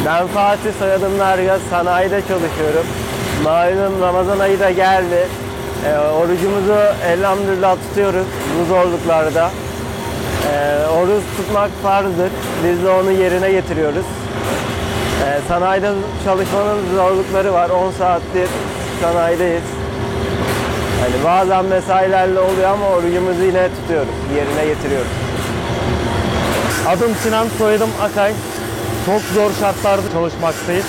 Ben Fatih, soyadım Nargaz, sanayide çalışıyorum. Malum Ramazan ayı da geldi. Orucumuzu elhamdülillah tutuyoruz bu zorluklarda. Oruç tutmak farzdır. Biz de onu yerine getiriyoruz. Sanayide çalışmanın zorlukları var. 10 saattir sanayideyiz. Yani bazen mesailerle oluyor ama orucumuzu yine tutuyoruz, yerine getiriyoruz. Adım Sinan, soyadım Akay. Çok zor şartlarda çalışmaktayız.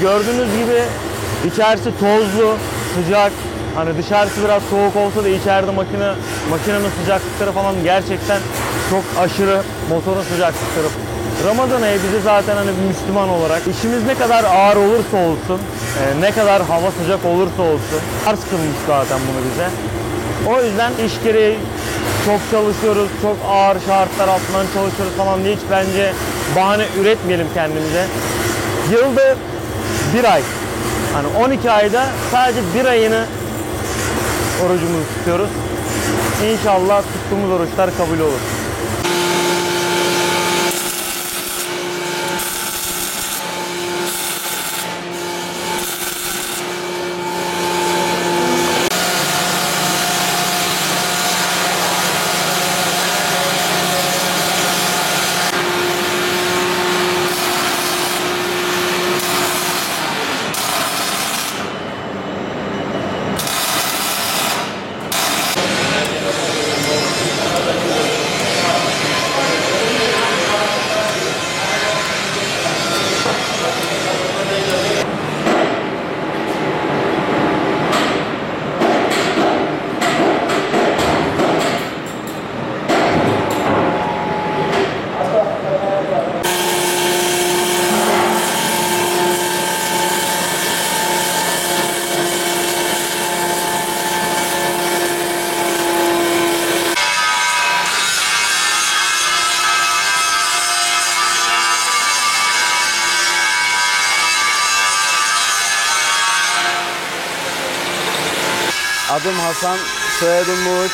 Gördüğünüz gibi içerisi tozlu, sıcak. Hani dışarısı biraz soğuk olsa da içeride makinenin sıcaklıkları falan gerçekten çok aşırı, motorun sıcaklıkları. Ramazan ayı bizi zaten hani bir Müslüman olarak işimiz ne kadar ağır olursa olsun, ne kadar hava sıcak olursa olsun farz kılmış zaten bunu bize. O yüzden iş gereği çok çalışıyoruz, çok ağır şartlar altından çalışıyoruz falan diye hiç bence bahane üretmeyelim kendimize. Yılda bir ay, hani 12 ayda sadece bir ayını orucumuzu tutuyoruz. İnşallah tuttuğumuz oruçlar kabul olur. Adım Hasan, soyadım Muğut.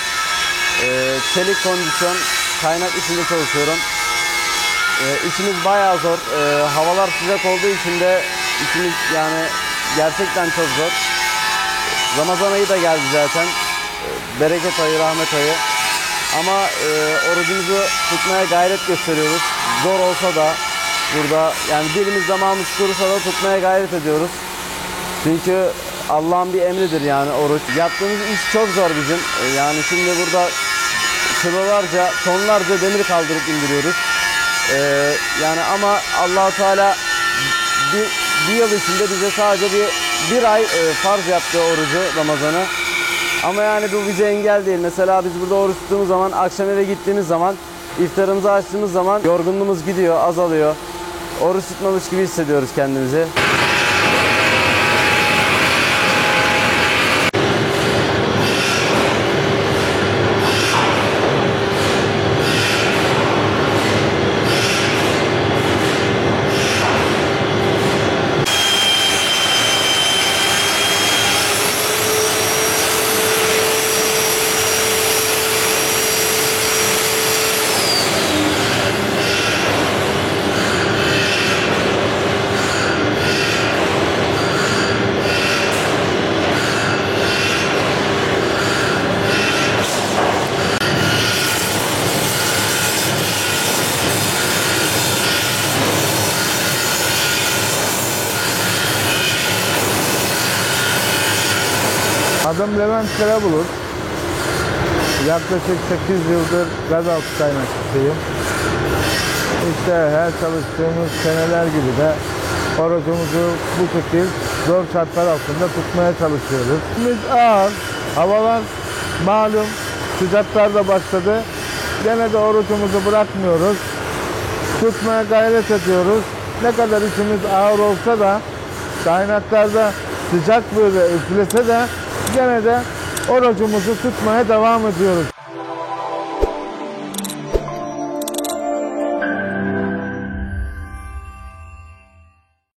Çelik kondisyon, kaynak işinde çalışıyorum. İşimiz bayağı zor. Havalar sıcak olduğu için de işimiz yani gerçekten çok zor. Ramazan ayı da geldi zaten. Bereket ayı, rahmet ayı. Ama orucumuzu tutmaya gayret gösteriyoruz. Zor olsa da burada yani dilimiz damağımız kurursa da tutmaya gayret ediyoruz. Çünkü Allah'ın bir emridir yani oruç. Yaptığımız iş çok zor bizim. Yani şimdi burada kilolarca, tonlarca demir kaldırıp indiriyoruz. Yani ama Allah-u Teala bir yıl içinde bize sadece bir ay farz yaptı orucu, Ramazan'ı. Ama yani bu bize engel değil. Mesela biz burada oruç tuttuğumuz zaman, akşam eve gittiğimiz zaman, iftarımızı açtığımız zaman yorgunluğumuz gidiyor, azalıyor. Oruç tutmamış gibi hissediyoruz kendimizi. Adım Levent Karabulut. Yaklaşık 8 yıldır gazaltı kaynakçısıyım. İşte her çalıştığımız seneler gibi de orucumuzu bu şekilde zor şartlar altında tutmaya çalışıyoruz. Biz ağır, havalar malum sıcaklar da başladı. Gene de orucumuzu bırakmıyoruz. Tutmaya gayret ediyoruz. Ne kadar içimiz ağır olsa da kaynaklarda sıcak böyle üflese de gene de orucumuzu tutmaya devam ediyoruz.